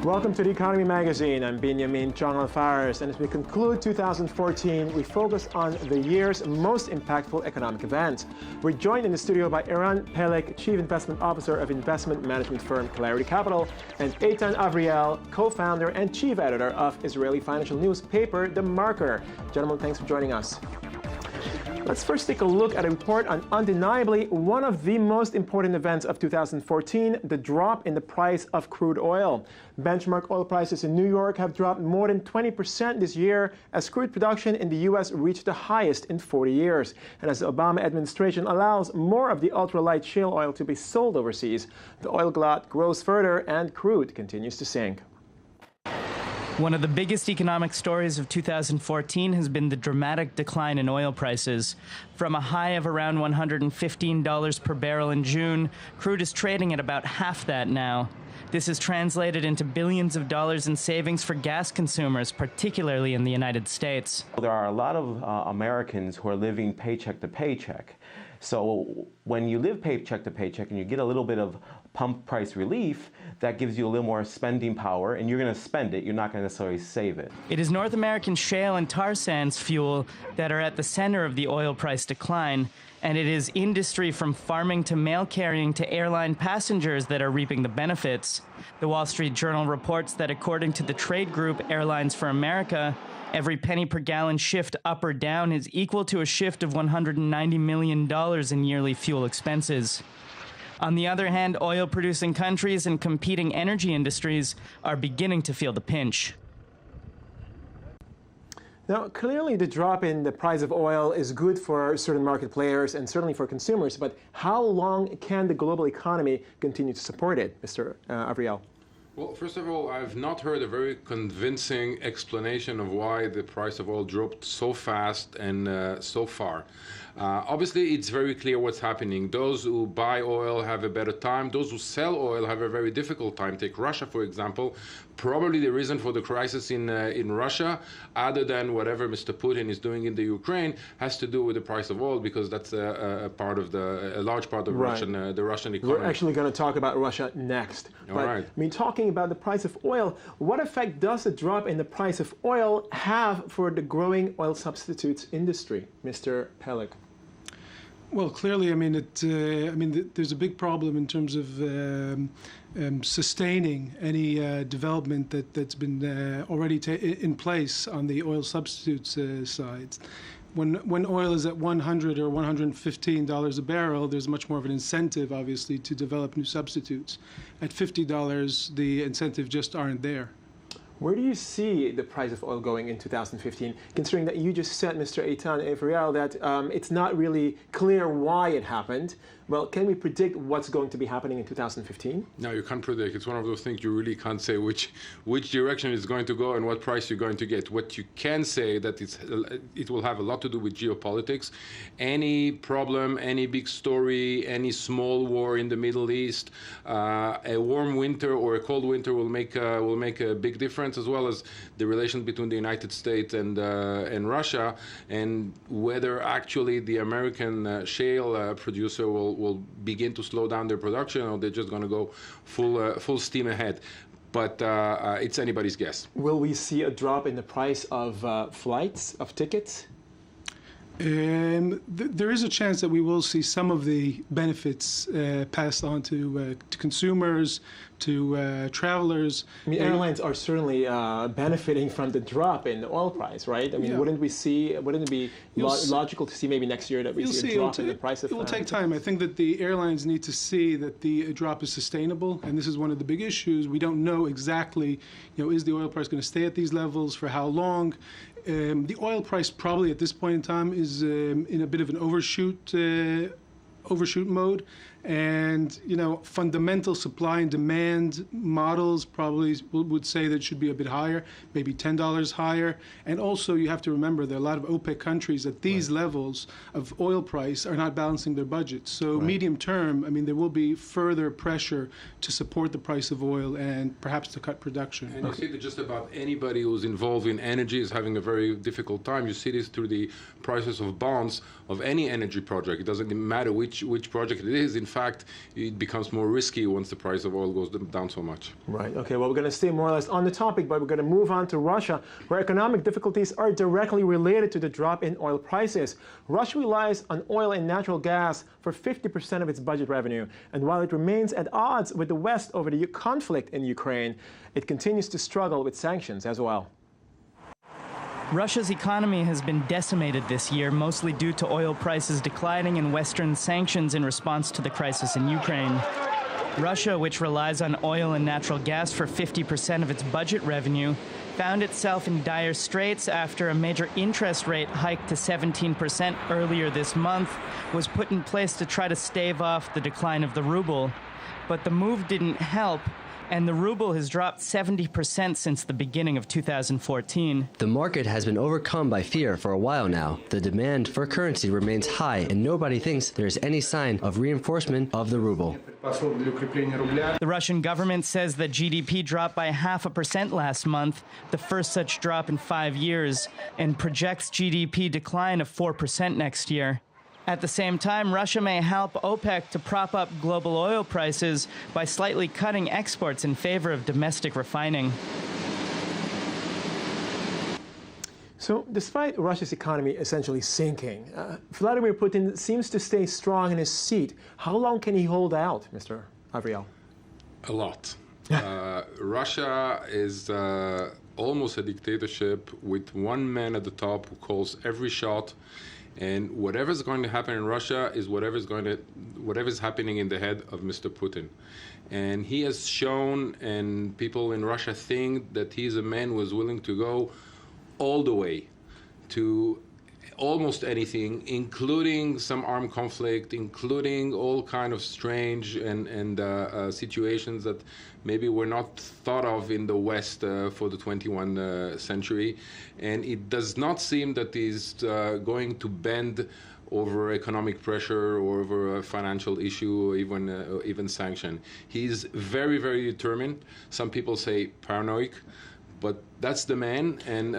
Welcome to The Economy Magazine. I'm Benjamin Chong Alfares, and as we conclude 2014, we focus on the year's most impactful economic event. We're joined in the studio by Eran Peleg, Chief Investment Officer of investment management firm Clarity Capital, and Eitan Avriel, co-founder and chief editor of Israeli financial newspaper The Marker. Gentlemen, thanks for joining us. Let's first take a look at a report on undeniably one of the most important events of 2014, the drop in the price of crude oil. Benchmark oil prices in New York have dropped more than 20% this year as crude production in the U.S. reached the highest in 40 years. And as the Obama administration allows more of the ultralight shale oil to be sold overseas, the oil glut grows further and crude continues to sink. One of the biggest economic stories of 2014 has been the dramatic decline in oil prices. From a high of around $115 per barrel in June, crude is trading at about half that now. This has translated into billions of dollars in savings for gas consumers, particularly in the United States. There are a lot of Americans who are living paycheck to paycheck. So when you live paycheck to paycheck and you get a little bit of pump price relief, that gives you a little more spending power, and you're going to spend it. You're not going to necessarily save it. It is North American shale and tar sands fuel that are at the center of the oil price decline, and it is industry from farming to mail carrying to airline passengers that are reaping the benefits. The Wall Street Journal reports that according to the trade group Airlines for America, every penny per gallon shift up or down is equal to a shift of $190 million in yearly fuel expenses. On the other hand, oil-producing countries and competing energy industries are beginning to feel the pinch. Now, clearly the drop in the price of oil is good for certain market players and certainly for consumers, but how long can the global economy continue to support it, Mr. Avriel? Well, first of all, I've not heard a very convincing explanation of why the price of oil dropped so fast and so far. Obviously, it's very clear what's happening. Those who buy oil have a better time. Those who sell oil have a very difficult time. Take Russia, for example. Probably the reason for the crisis in Russia, other than whatever Mr. Putin is doing in the Ukraine, has to do with the price of oil, because that's a large part of the Russian economy. We're actually going to talk about Russia next. All right. I mean, talking about the price of oil, what effect does the drop in the price of oil have for the growing oil substitutes industry, Mr. Peleg? Well, clearly, I mean, there's a big problem in terms of sustaining any development that's been already in place on the oil substitutes side. When oil is at $100 or $115 a barrel, there's much more of an incentive, obviously, to develop new substitutes. At $50, the incentive just aren't there. Where do you see the price of oil going in 2015, considering that you just said, Mr. Eitan Avriel, that it's not really clear why it happened? Well, can we predict what's going to be happening in 2015? No, you can't predict. It's one of those things you really can't say which direction it's going to go and what price you're going to get. What you can say that it will have a lot to do with geopolitics. Any problem, any big story, any small war in the Middle East, a warm winter or a cold winter will make a big difference, as well as the relations between the United States and Russia, and whether actually the American shale producer will begin to slow down their production, or they're just going to go full steam ahead. But it's anybody's guess. Will we see a drop in the price of flights, of tickets? There is a chance that we will see some of the benefits passed on to consumers, to travelers. I mean, airlines are certainly benefiting from the drop in the oil price, right? I mean, wouldn't it be logical to see maybe next year that we see a drop in the price of It will take time. I think that the airlines need to see that the drop is sustainable, and this is one of the big issues. We don't know exactly, is the oil price going to stay at these levels for how long? The oil price probably at this point in time is in a bit of an overshoot mode, and fundamental supply and demand models probably would say that it should be a bit higher, maybe $10 higher. And also you have to remember there are a lot of OPEC countries at these levels of oil price are not balancing their budgets. So medium term, I mean, there will be further pressure to support the price of oil and perhaps to cut production. And you see that just about anybody who's involved in energy is having a very difficult time. You see this through the prices of bonds of any energy project. It doesn't matter which project it is. In fact, it becomes more risky once the price of oil goes down so much. Right. Okay. Well, we're going to stay more or less on the topic, but we're going to move on to Russia, where economic difficulties are directly related to the drop in oil prices. Russia relies on oil and natural gas for 50% of its budget revenue. And while it remains at odds with the West over the conflict in Ukraine, it continues to struggle with sanctions as well. Russia's economy has been decimated this year, mostly due to oil prices declining and Western sanctions in response to the crisis in Ukraine. Russia, which relies on oil and natural gas for 50% of its budget revenue, found itself in dire straits after a major interest rate hike to 17% earlier this month was put in place to try to stave off the decline of the ruble. But the move didn't help, and the ruble has dropped 70% since the beginning of 2014. The market has been overcome by fear for a while now. The demand for currency remains high, and nobody thinks there is any sign of reinforcement of the ruble. The Russian government says that GDP dropped by 0.5% last month, the first such drop in 5 years, and projects GDP decline of 4% next year. At the same time, Russia may help OPEC to prop up global oil prices by slightly cutting exports in favor of domestic refining. So, despite Russia's economy essentially sinking, Vladimir Putin seems to stay strong in his seat. How long can he hold out, Mr. Avriel? A lot. Russia is almost a dictatorship with one man at the top who calls every shot. And whatever's going to happen in Russia is whatever's happening in the head of Mr. Putin. And he has shown, and people in Russia think, that he's a man who is willing to go all the way to almost anything, including some armed conflict, including all kind of strange and situations that maybe were not thought of in the West for the 21st century. And it does not seem that he's going to bend over economic pressure or over a financial issue or even sanction. He's very, very determined. Some people say paranoid. But that's the man, and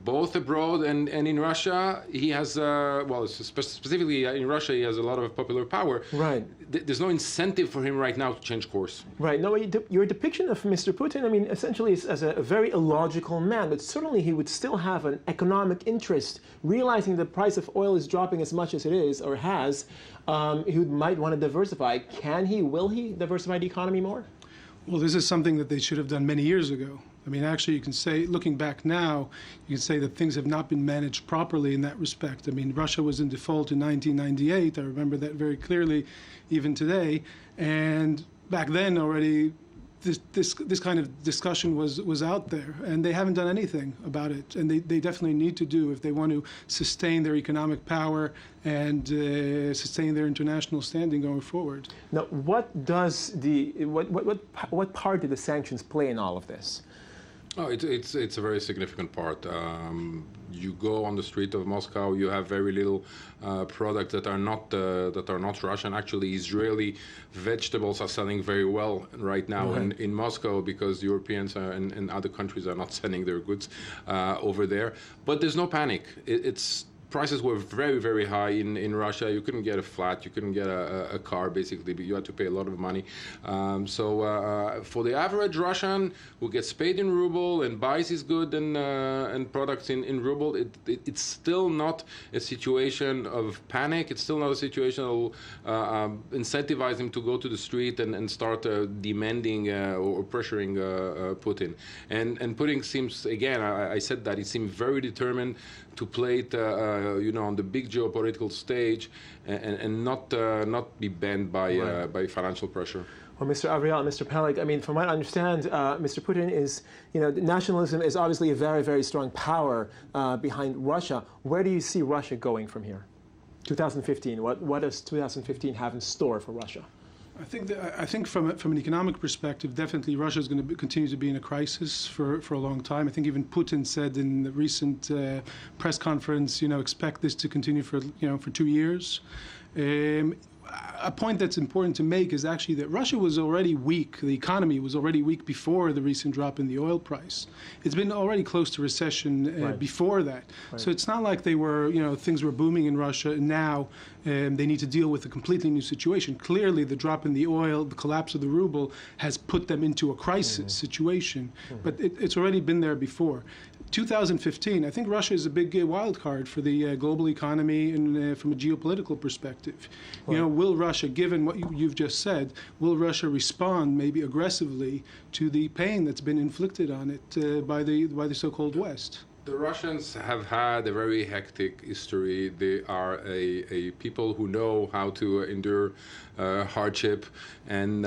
both abroad and in Russia, he has, specifically in Russia, he has a lot of popular power. Right. There's no incentive for him right now to change course. Right. No, your depiction of Mr. Putin, I mean, essentially is as a very illogical man, but certainly he would still have an economic interest, realizing the price of oil is dropping as much as it is, or has. He might want to diversify. Will he diversify the economy more? Well, this is something that they should have done many years ago. I mean, actually, you can say, looking back now, you can say that things have not been managed properly in that respect. I mean, Russia was in default in 1998. I remember that very clearly, even today. And back then already, this kind of discussion was out there, and they haven't done anything about it. And they definitely need to do if they want to sustain their economic power and sustain their international standing going forward. Now, what part do the sanctions play in all of this? Oh, it's a very significant part. You go on the street of Moscow, you have very little products that are not Russian. Actually, Israeli vegetables are selling very well right now in Moscow because Europeans and other countries are not sending their goods over there. But there's no panic. Prices were very, very high in Russia. You couldn't get a flat, you couldn't get a car, basically, but you had to pay a lot of money. So for the average Russian who gets paid in ruble and buys his goods and products in ruble, it's still not a situation of panic. It's still not a situation that will incentivize him to go to the street and start demanding or pressuring Putin. And Putin seems, again, I said that, he seemed very determined to play it, on the big geopolitical stage, and not be bent by financial pressure. Well, Mr. Avriel, Mr. Peleg, I mean, from what I understand, Mr. Putin is, nationalism is obviously a very, very strong power behind Russia. Where do you see Russia going from here? 2015. What does 2015 have in store for Russia? I think from an economic perspective, definitely Russia is going to continue to be in a crisis for a long time. I think even Putin said in the recent press conference, expect this to continue for 2 years. a point that's important to make is actually that Russia was already weak. The economy was already weak before the recent drop in the oil price. It's been already close to recession before that. Right. So it's not like they were, things were booming in Russia, and now they need to deal with a completely new situation. Clearly, the drop in the oil, the collapse of the ruble, has put them into a crisis situation. But it's already been there before. 2015, I think Russia is a big wild card for the global economy and from a geopolitical perspective. Right. Will Russia, given what you've just said, will Russia respond maybe aggressively to the pain that's been inflicted on it by the so-called West? The Russians have had a very hectic history. They are a people who know how to endure hardship, and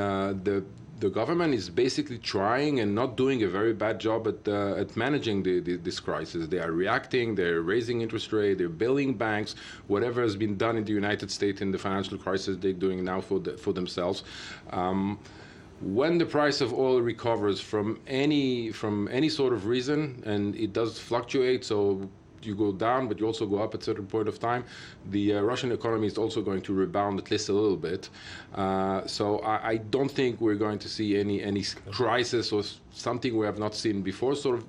the government is basically trying and not doing a very bad job at managing this crisis. They are reacting, they're raising interest rate, they're bailing banks. Whatever has been done in the United States in the financial crisis, they're doing now for themselves. When the price of oil recovers from any sort of reason, and it does fluctuate, so you go down, but you also go up at a certain point of time, the Russian economy is also going to rebound at least a little bit. So I don't think we're going to see any crisis or something we have not seen before. Sort of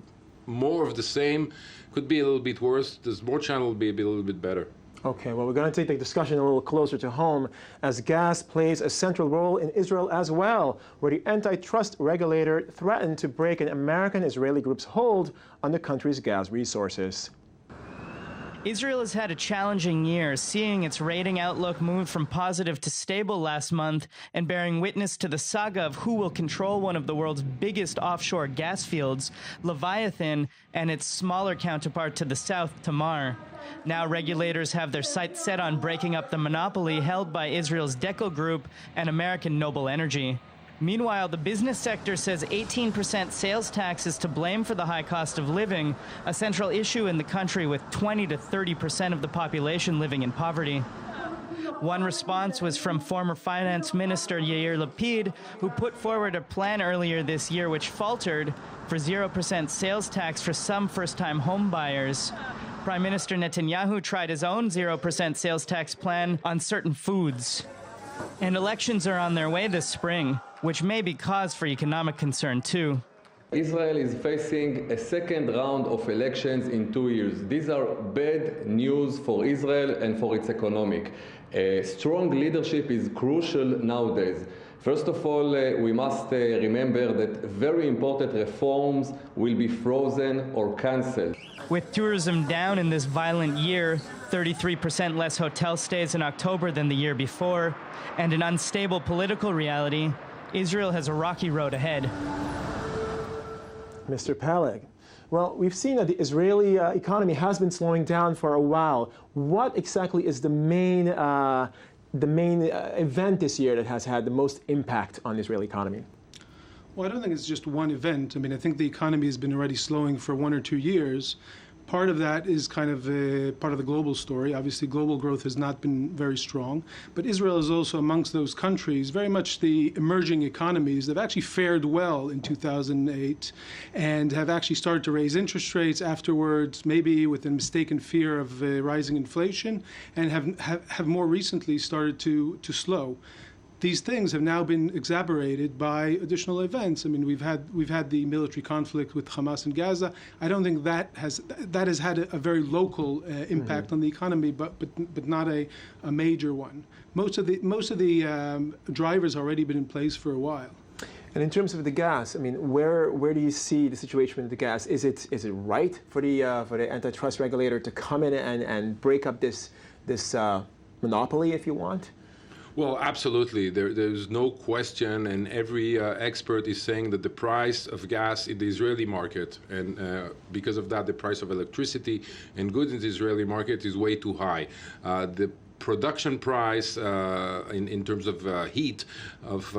more of the same, could be a little bit worse. There's more channel, will be a little bit better. Okay, well, we're going to take the discussion a little closer to home, as gas plays a central role in Israel as well, where the antitrust regulator threatened to break an American-Israeli group's hold on the country's gas resources. Israel has had a challenging year, seeing its rating outlook move from positive to stable last month and bearing witness to the saga of who will control one of the world's biggest offshore gas fields, Leviathan, and its smaller counterpart to the south, Tamar. Now regulators have their sights set on breaking up the monopoly held by Israel's Deco Group and American Noble Energy. Meanwhile, the business sector says 18% sales tax is to blame for the high cost of living, a central issue in the country with 20 to 30% of the population living in poverty. One response was from former Finance Minister Yair Lapid, who put forward a plan earlier this year which faltered for 0% sales tax for some first-time home buyers. Prime Minister Netanyahu tried his own 0% sales tax plan on certain foods. And elections are on their way this spring, which may be cause for economic concern too. Israel is facing a second round of elections in 2 years. These are bad news for Israel and for its economic. Strong leadership is crucial nowadays. First of all, we must remember that very important reforms will be frozen or cancelled. With tourism down in this violent year, 33% less hotel stays in October than the year before, and an unstable political reality, Israel has a rocky road ahead. Mr. Peleg, well, we've seen that the Israeli economy has been slowing down for a while. What exactly is the main event this year that has had the most impact on the Israeli economy? Well, I don't think it's just one event. I mean, I think the economy has been already slowing for 1 or 2 years. Part of that is kind of part of the global story. Obviously, global growth has not been very strong. But Israel is also amongst those countries, very much the emerging economies that have actually fared well in 2008 and have actually started to raise interest rates afterwards, maybe with a mistaken fear of rising inflation, and have more recently started to slow. These things have now been exacerbated by additional events. I mean, we've had the military conflict with Hamas in Gaza. I don't think that has had a very local impact on the economy, but not a major one. Most of the drivers already been in place for a while. And in terms of the gas, I mean, where do you see the situation with the gas? Is it right for the antitrust regulator to come in and break up this monopoly, if you want? Well, absolutely. There's no question, and every expert is saying that the price of gas in the Israeli market, and because of that, the price of electricity and goods in the Israeli market is way too high. The production price in terms of heat of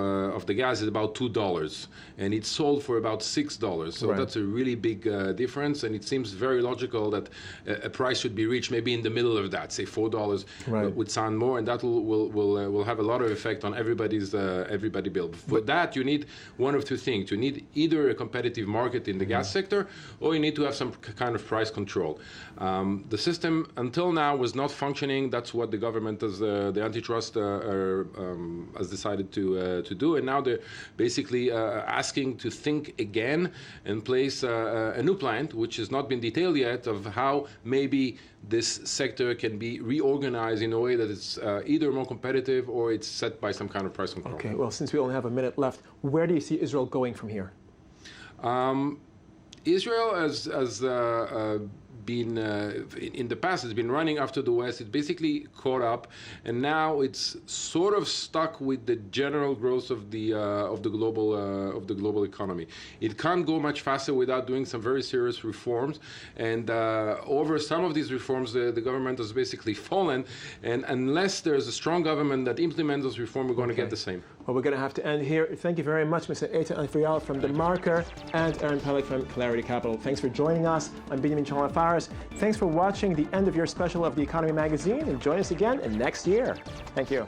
the gas is about $2, and it's sold for about $6. So right. That's a really big difference, and it seems very logical that a price should be reached maybe in the middle of that, say $4 right. Would sound more, and that will have a lot of effect on everybody bill. For that, you need one of two things. You need either a competitive market in the gas sector, or you need to have some kind of price control. The system until now was not functioning. That's what the government has the antitrust has decided to do, and now they're basically asking to think again and place a new plan, which has not been detailed yet, of how maybe this sector can be reorganized in a way that it's either more competitive or it's set by some kind of price control. Okay, well, since we only have a minute left, where do you see Israel going from here? Israel has been, in the past, it's been running after the West. It basically caught up, and now it's sort of stuck with the general growth of the global economy. It can't go much faster without doing some very serious reforms, and over some of these reforms, the government has basically fallen, and unless there's a strong government that implements those reforms, we're going to get the same. Well, we're going to have to end here. Thank you very much, Mr. Eitan Alfrial from The Marker and Eran Peleg from Clarity Capital. Thanks for joining us. I'm Benjamin Chalon-Faris. Thanks for watching the end of your special of The Economy magazine, and join us again next year. Thank you.